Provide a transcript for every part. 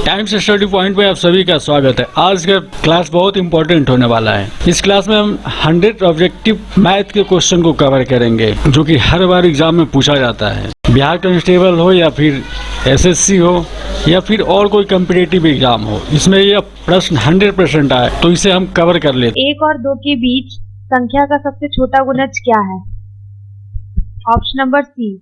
Times study point पे आप सभी का स्वागत है। आज का क्लास बहुत इंपॉर्टेंट होने वाला है। इस क्लास में हम 100 ऑब्जेक्टिव मैथ के क्वेश्चन को कवर करेंगे जो कि हर बार एग्जाम में पूछा जाता है। बिहार कांस्टेबल हो या फिर एसएससी हो या फिर और कोई कम्पिटिटिव एग्जाम हो, इसमें यह प्रश्न 100% आए तो इसे हम कवर कर लेते हैं। 1 और 2 के बीच संख्या का सबसे छोटा गुणज क्या है? Option number C.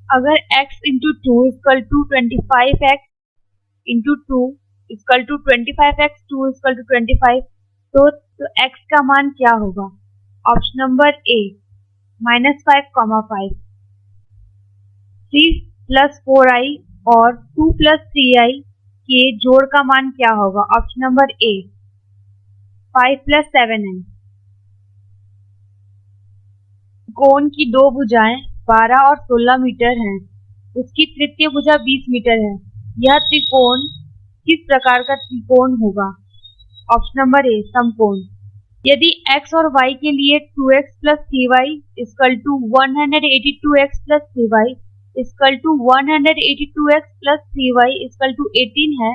अगर x into 2 equal to 25x into 2 equal to 25x 2 equal to 25 तो x का मान क्या होगा? Option number A -5, 3 plus 4i और 2 प्लस 3i के जोड़ का मान क्या होगा? Option number A 5 plus 7i। कोण की दो भुजाएं 12 और 16 मीटर हैं। उसकी तृतीय भुजा 20 मीटर है। यह त्रिकोण किस प्रकार का त्रिकोण होगा? ऑप्शन नंबर ए समकोण। यदि x और y के लिए 2x plus 3y equal to 182x plus 3y equal to 182x plus 3y equal to 18 है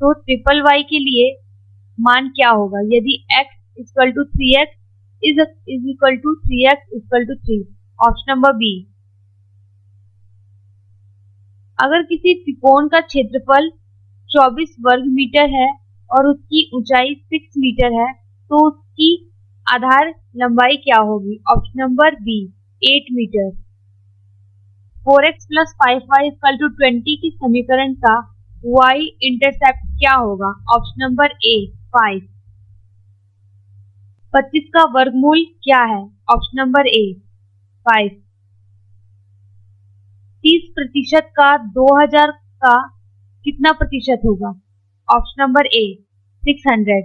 तो ट्रिपल y के लिए मान क्या होगा? यदि x equal to 3x is equal to 3x equal to 3। Option number B. अगर किसी त्रिकोण का क्षेत्रफल 24 वर्ग मीटर है और उसकी ऊंचाई 6 मीटर है तो उसकी आधार लंबाई क्या होगी? Option number B 8 metre. 4x plus 5y equal to 20 की समीकरण का y इंटरसेप्ट क्या होगा? Option number A 5। 25 का वर्गमूल क्या है? Option number A 5। 30% का 2000 का कितना प्रतिशत होगा? ऑप्शन नंबर ए 600।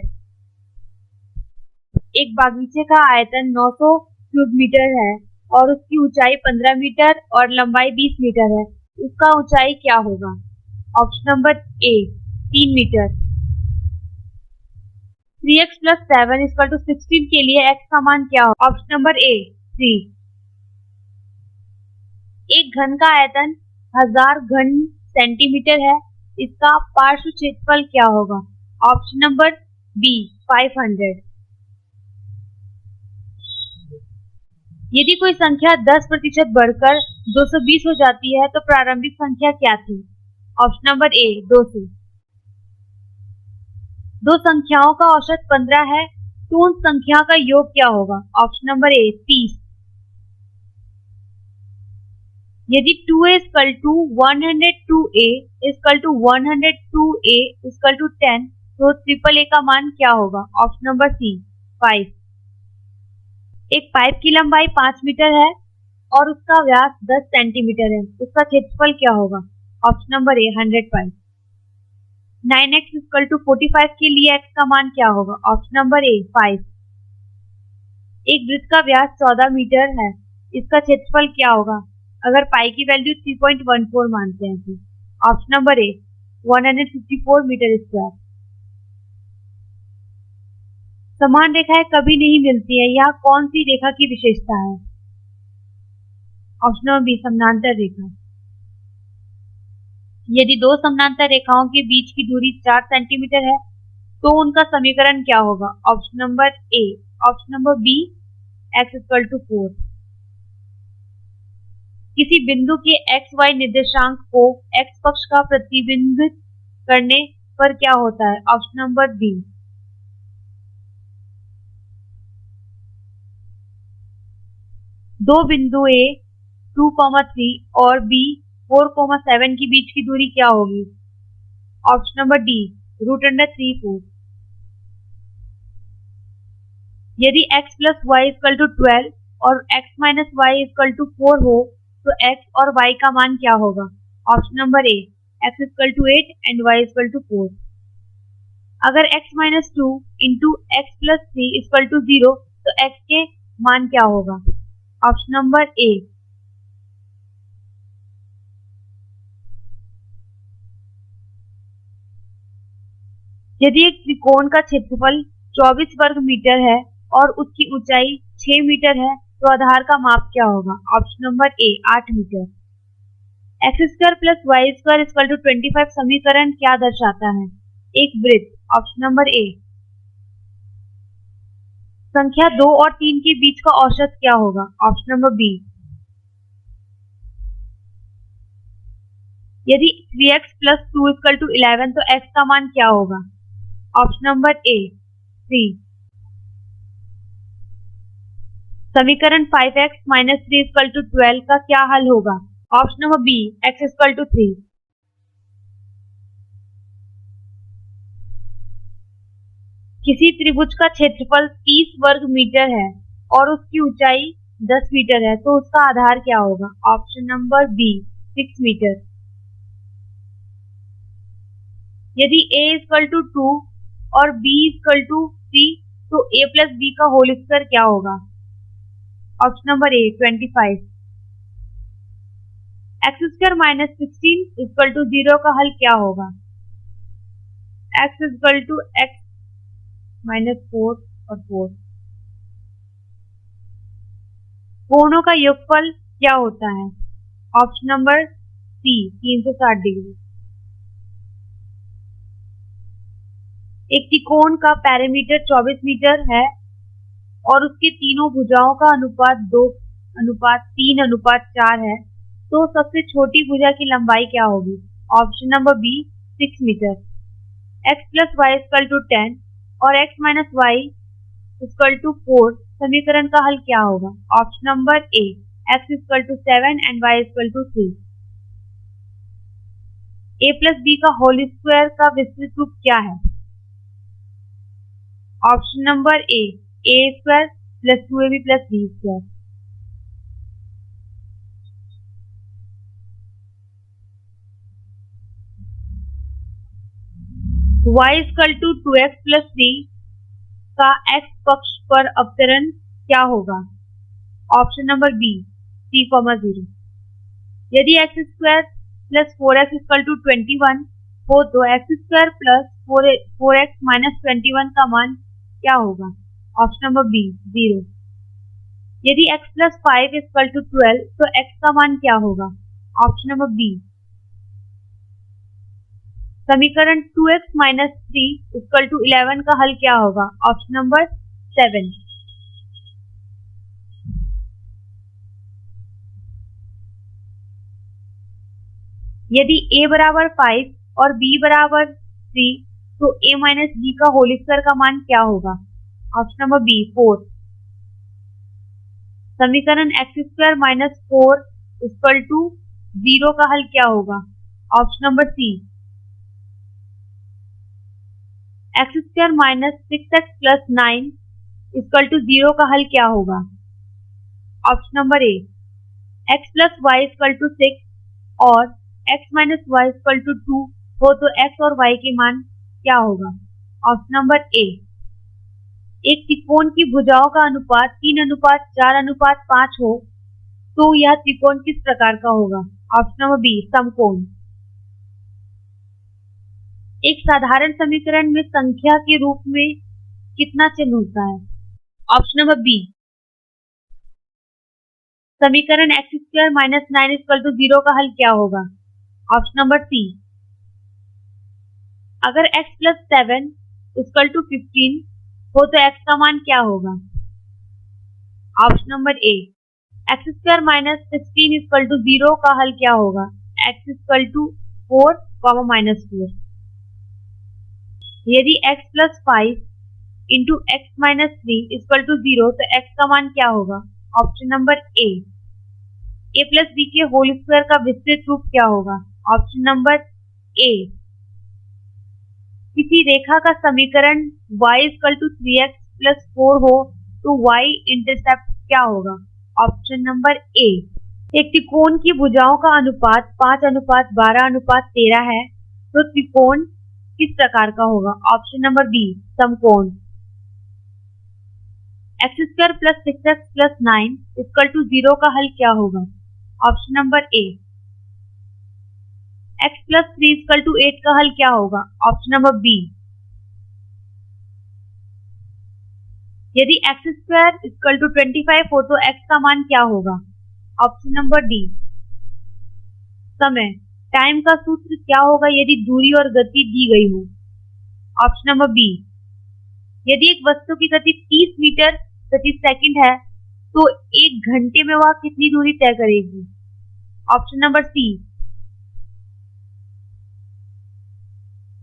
एक बागीचे का आयतन 900 क्यूब मीटर है और उसकी ऊंचाई 15 मीटर और लंबाई 20 मीटर है। उसका ऊंचाई क्या होगा? Option number A 3 metre. 3x plus 7 equal to 16 के लिए x का मान क्या होगा? Option number A 3। एक घन का आयतन 1000 घन सेंटीमीटर है। इसका पार्श्व क्षेत्रफल क्या होगा? Option number B 500। यदि कोई संख्या 10% बढ़कर 220 हो जाती है तो प्रारंभिक संख्या क्या थी? ऑप्शन नंबर ए 200। दो संख्याओं का औसत 15 है तो उन संख्या का योग क्या होगा? Option number A 30। यदि 2a equal to 102a equal to 102a equal to 10 तो ट्रिपल ए का मान क्या होगा? Option number C 5। एक पाइप की लंबाई 5 मीटर है और उसका व्यास 10 सेंटीमीटर है। उसका क्षेत्रफल क्या होगा? Option number A 100 pipe. 9x equal to 45 के लिए x का मान क्या होगा? Option number A 5। एक वृत्त का व्यास 14 मीटर है। इसका क्षेत्रफल क्या होगा अगर पाई की वैल्यू 3.14 मानते हैं तो? Option number A 154 metre square. समान रेखाएं कभी नहीं मिलती है, यह कौन सी रेखा की विशेषता है? ऑप्शन नंबर बी समानांतर रेखा। यदि दो समानांतर रेखाओं के बीच की दूरी 4 सेंटीमीटर है तो उनका समीकरण क्या होगा? Option number A. Option number B x equal to 4। किसी बिंदु के xy निर्देशांक को x पक्ष का प्रतिबिंबित करने पर क्या होता है? Option number B. दो बिंदु A 2,3 और B 4,7 के बीच की दूरी क्या होगी? Option number D √3 4। यदि x plus y equal to 12 और x minus y equal to 4 हो तो x और y का मान क्या होगा? Option number A x equal to 8 and y equal to 4। अगर x minus 2 into x plus 3 equal to 0 तो x के मान क्या होगा? Option number A. यदि एक त्रिकोण का क्षेत्रफल 24 वर्ग मीटर है और उसकी ऊंचाई 6 मीटर है तो आधार का माप क्या होगा? Option number A 8 metre. X square plus y square equal to 25 समीकरण क्या दर्शाता है? एक वृत्त। Option number A. संख्या 2 और 3 के बीच का औसत क्या होगा? Option number B. यदि 3x प्लस 2 इक्वल टू 11 तो x का मान क्या होगा? Option number A 3। समीकरण 5x माइनस 3 इक्वल टू 12 का क्या हल होगा? Option number B x equal to 3। किसी त्रिभुज का क्षेत्रफल 30 वर्ग मीटर है और उसकी ऊंचाई 10 मीटर है तो उसका आधार क्या होगा? Option number B 6 metre. यदि a इक्वल टू 2 और b इक्वल टू 3 तो a प्लस b का होल स्क्वायर क्या होगा? Option number A 25। X square minus 16 equal to 0 का हल क्या होगा? x equal to x minus 4 और 4। कोणों का योगफल क्या होता है? Option number C 360 degree. एक त्रिकोण का पैरामीटर 24 मीटर है और उसके तीनों भुजाओं का अनुपात 2:3:4 है तो सबसे छोटी भुजा की लंबाई क्या होगी? Option number B 6 metre. x plus y equal to 10 और x minus y equal to 4 समीकरण का हल क्या होगा? Option number A x equal to 7 and y equal to 3। a plus b का होल स्क्वायर का विस्तृत रूप क्या है? Option number A square plus 2ab plus b square. y equal to 2x plus 3 का x पक्ष पर अवतरण क्या होगा? Option number B 3,0। यदि x square plus 4x equal to 21 हो तो x square plus 4x minus 21 का मान क्या होगा? Option number B 0। यदि x प्लस 5 इक्वल टू 12 तो x का मान क्या होगा? Option number B. समीकरण 2x माइनस 3 इक्वल टू 11 का हल क्या होगा? Option number 7। यदि a बराबर 5 और b बराबर 3 तो a माइनस b का होल स्क्वायर का मान क्या होगा? Option number B 4। समीकरण x square minus 4 equal to 0 का हल क्या होगा? Option number C x square minus 6x plus 9 equal to 0 का हल क्या होगा? Option number A x plus y equal to 6 और x minus y equal to 2 हो तो x और y के मान क्या होगा? ऑप्शन नंबर ए। एक त्रिकोण की भुजाओं का अनुपात 3:4:5 हो तो यह त्रिकोण किस प्रकार का होगा? ऑप्शन नंबर बी समकोण। एक साधारण समीकरण में संख्या के रूप में कितना चिन्ह होता है? Option number B. समीकरण x square minus 9 equal to 0 का हल क्या होगा? Option number C. अगर x प्लस 7 इक्वल टू 15 हो तो x का मान क्या होगा? Option number A x square minus 16 equal to 0 का हल क्या होगा? x equal to 4 minus 4। यदि x plus 5 into x minus 3 equal to 0 तो x का मान क्या होगा? Option number A plus B के होल स्क्वायर का विस्तृत रूप क्या होगा? Option number A. किसी रेखा का समीकरण y equal to 3x plus 4 हो तो y इंटरसेप्ट क्या होगा? ऑप्शन नंबर ए। एक त्रिकोण की भुजाओं का अनुपात 5:12:13 है तो त्रिकोण किस प्रकार का होगा? ऑप्शन नंबर बी समकोण। X square plus 6x plus 9 equal to 0 का हल क्या होगा? Option number A. x plus 3 equal to 8 का हल क्या होगा? Option number B. यदि x स्क्वायर इक्वल टू 25 हो तो x का मान क्या होगा? Option number D. समय टाइम का सूत्र क्या होगा यदि दूरी और गति दी गई हो? ऑप्शन नंबर बी, यदि एक वस्तु की गति 30 मीटर प्रति सेकंड है तो 1 घंटे में वह कितनी दूरी तय करेगी? Option number C,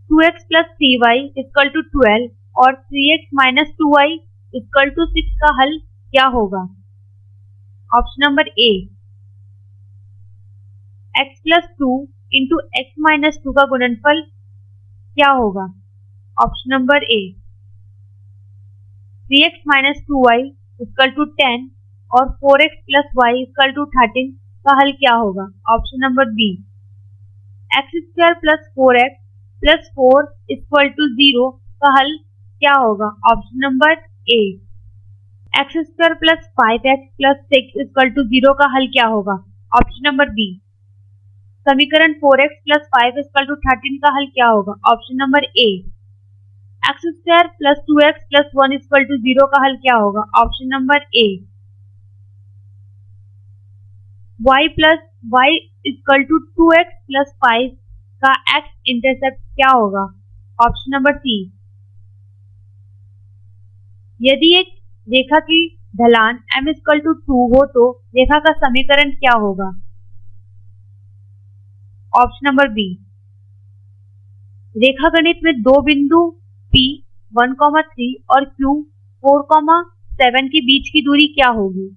2x plus 3y equal to 12 और 3x minus 2y equal to 6 का हल क्या होगा? Option number A, x plus 2 into x minus 2 का गुणनफल क्या होगा? Option number A, 3x minus 2y equal to 10 और 4x plus y equal to 13 का हल क्या होगा? Option number B, x square plus 4x plus 4 equal to 0 का हल क्या होगा? Option number A, x square plus 5x plus 6 equal to 0 का हल क्या होगा? ऑप्शन नंबर बी, समीकरण 4x प्लस 5 इक्वल टू 13 का हल क्या होगा? Option number A, x square plus 2x plus 1 equal to 0 का हल क्या होगा? Option number A, y plus y equal to 2x plus 5 का x इंटरसेप्ट क्या होगा? ऑप्शन नंबर सी, यदि एक रेखा की ढलान m इक्वल टू 2 हो तो रेखा का समीकरण क्या होगा? ऑप्शन नंबर बी, रेखा गणित में दो बिंदु P 1,3 और Q 4,7 के बीच की दूरी क्या होगी?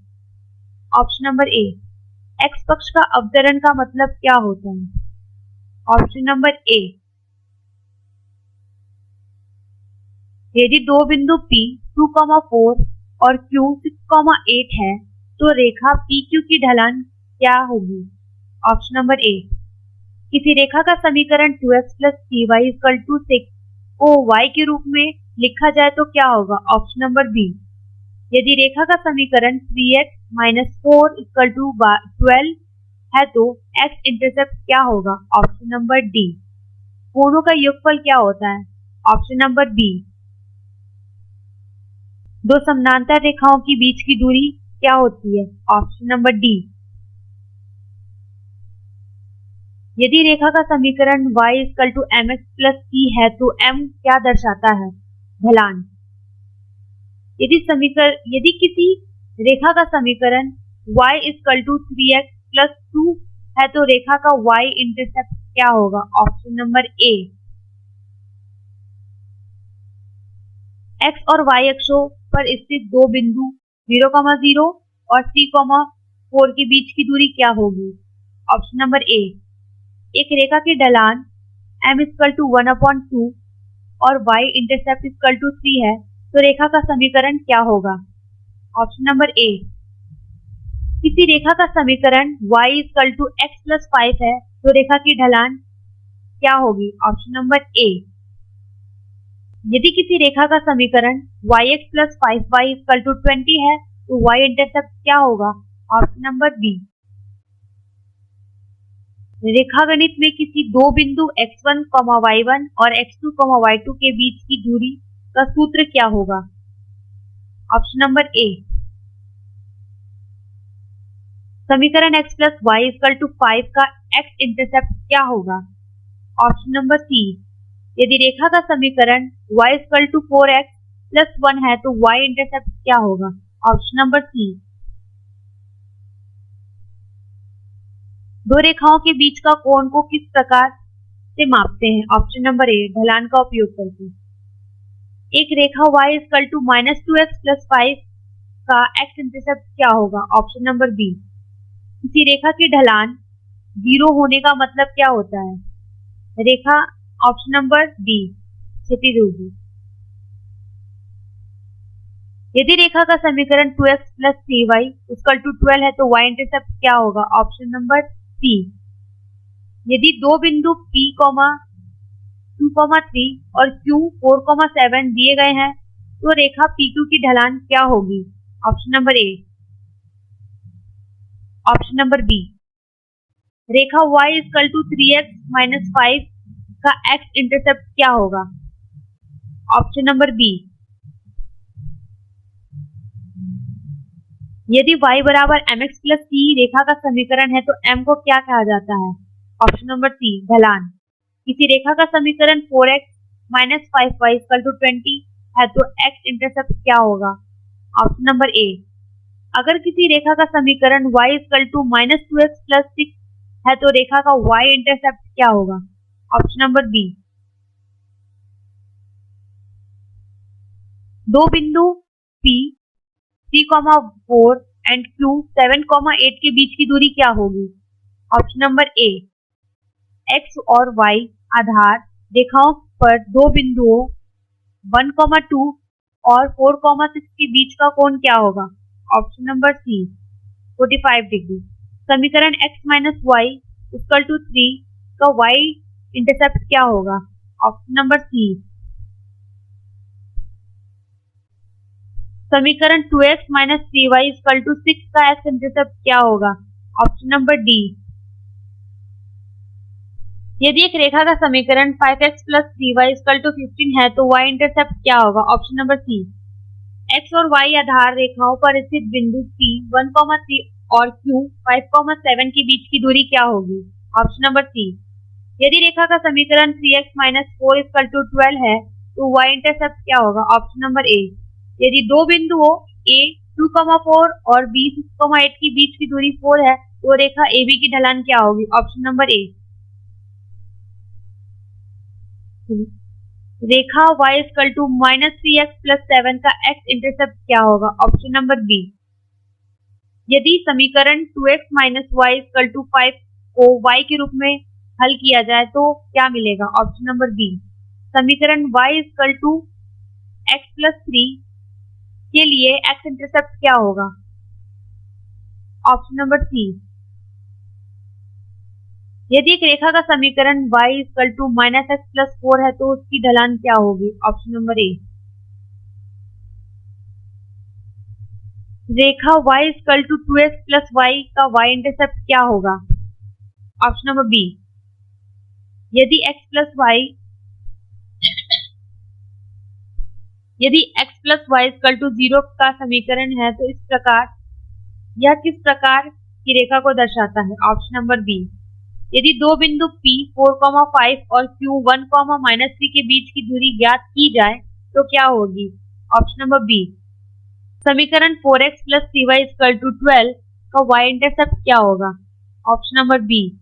ऑप्शन नंबर ए, x पक्ष का अवतरण का मतलब क्या होता है? ऑप्शन नंबर ए, यदि दो बिंदु P 2,4 और Q 6,8 है तो रेखा PQ की ढलान क्या होगी? ऑप्शन नंबर ए, किसी रेखा का समीकरण 2x plus 3y equal to 6 को y के रूप में लिखा जाए तो क्या होगा? ऑप्शन नंबर बी, यदि रेखा का समीकरण 3x माइनस 4 इक्वल टू 12 है तो x इंटरसेप्ट क्या होगा? ऑप्शन नंबर डी, कोणों का योगफल क्या होता है? ऑप्शन नंबर बी, दो समानांतर रेखाओं के बीच की दूरी क्या होती है? ऑप्शन नंबर डी, यदि रेखा का समीकरण y equal to mx plus c है तो m क्या दर्शाता है? ढलान। यदि किसी रेखा का समीकरण y equal to 3x plus 2 है तो रेखा का y इंटरसेप्ट क्या होगा? ऑप्शन नंबर ए, x और y अक्षों पर स्थित दो बिंदु 0,0 और 3,4 के बीच की दूरी क्या होगी? ऑप्शन नंबर ए, एक रेखा की ढलान m इक्वल टू 1/2 और y इंटरसेप्ट इक्वल टू 3 है तो रेखा का समीकरण क्या होगा? ऑप्शन नंबर ए, किसी रेखा का समीकरण y equal to x plus 5 है तो रेखा की ढलान क्या होगी? ऑप्शन नंबर ए, यदि किसी रेखा का समीकरण yx plus 5y equal to 20 है तो y इंटरसेप्ट क्या होगा? ऑप्शन नंबर बी, रेखा गणित में किसी दो बिंदु x1, y1 और x2, y2 के बीच की दूरी का सूत्र क्या होगा? ऑप्शन नंबर ए, समीकरण x plus y equal to 5 का x इंटरसेप्ट क्या होगा? ऑप्शन नंबर सी, यदि रेखा का समीकरण y equal to 4x plus 1 है तो y इंटरसेप्ट क्या होगा? ऑप्शन नंबर सी, दो रेखाओं के बीच का कोण को किस प्रकार से मापते हैं? ऑप्शन नंबर ए, ढलान का उपयोग करके। एक रेखा y equal to -2x plus 5 का x इंटरसेप्ट क्या होगा? ऑप्शन नंबर बी, किसी रेखा की ढलान 0 होने का मतलब क्या होता है? रेखा ऑप्शन नंबर बी, क्षैतिज होगी। यदि रेखा का समीकरण 2x plus 3y equal to 12 है तो y इंटरसेप्ट क्या होगा? ऑप्शन नंबर सी, यदि दो बिंदु P, 2,3 और Q 4,7 दिए गए हैं तो रेखा PQ की ढलान क्या होगी? Option number A, option number B, रेखा y equal to 3x minus 5 का x इंटरसेप्ट क्या होगा? ऑप्शन नंबर बी, यदि y बराबर mx प्लस c रेखा का समीकरण है तो m को क्या कहा जाता है? ऑप्शन नंबर सी ढलान। किसी रेखा का समीकरण 4x minus 5y equal to 20 है तो x इंटरसेप्ट क्या होगा? Option number A. अगर किसी रेखा का समीकरण y equal to minus 2x plus 6 है तो रेखा का y इंटरसेप्ट क्या होगा? Option number B. दो बिंदु P 3,4 एंड Q 7,8 के बीच की दूरी क्या होगी? Option number A. x और y आधार रेखाओं पर दो बिंदुओं 1,2 और 4,6 के बीच का कोण क्या होगा? Option number C 45 degree. समीकरण x minus y equal to 3 का y इंटरसेप्ट क्या होगा? Option number C. समीकरण 2x minus 3y equal to 6 का x इंटरसेप्ट क्या होगा? Option number D. यदि एक रेखा का समीकरण 5x plus 3y equal to 15 है तो y इंटरसेप्ट क्या होगा? Option number C. x और y आधार रेखाओं पर स्थित बिंदु P 1,3 और Q 5,7 के बीच की दूरी क्या होगी? Option number C. यदि रेखा का समीकरण 3x माइनस 4 इक्वल टू 12 है तो y इंटरसेप्ट क्या होगा? Option number A. यदि दो बिंदुओं A 2,4 और B 6,8 के बीच की दूरी 4 है तो रेखा AB की ढलान क्या होगी? Option number A. रेखा y equal to minus 3x plus 7 का x इंटरसेप्ट क्या होगा? Option number B. यदि समीकरण 2x minus y equal to 5 को y के रूप में हल किया जाए तो क्या मिलेगा? Option number B. समीकरण y equal to x plus 3 के लिए x इंटरसेप्ट क्या होगा? Option number C. यदि एक रेखा का समीकरण y equal to minus x plus 4 है तो उसकी ढलान क्या होगी? Option number A. रेखा y equal to 2x plus y का y इंटरसेप्ट क्या होगा? Option number B. यदि x plus y equal to 0 का समीकरण है तो इस प्रकार यह किस प्रकार की रेखा को दर्शाता है? Option number B. यदि दो बिंदु P 4,5 और Q 1,-3 के बीच की दूरी ज्ञात की जाए तो क्या होगी? Option number B. समीकरण 4x plus 3y equal to 12 का y इंटरसेप्ट क्या होगा? Option number B.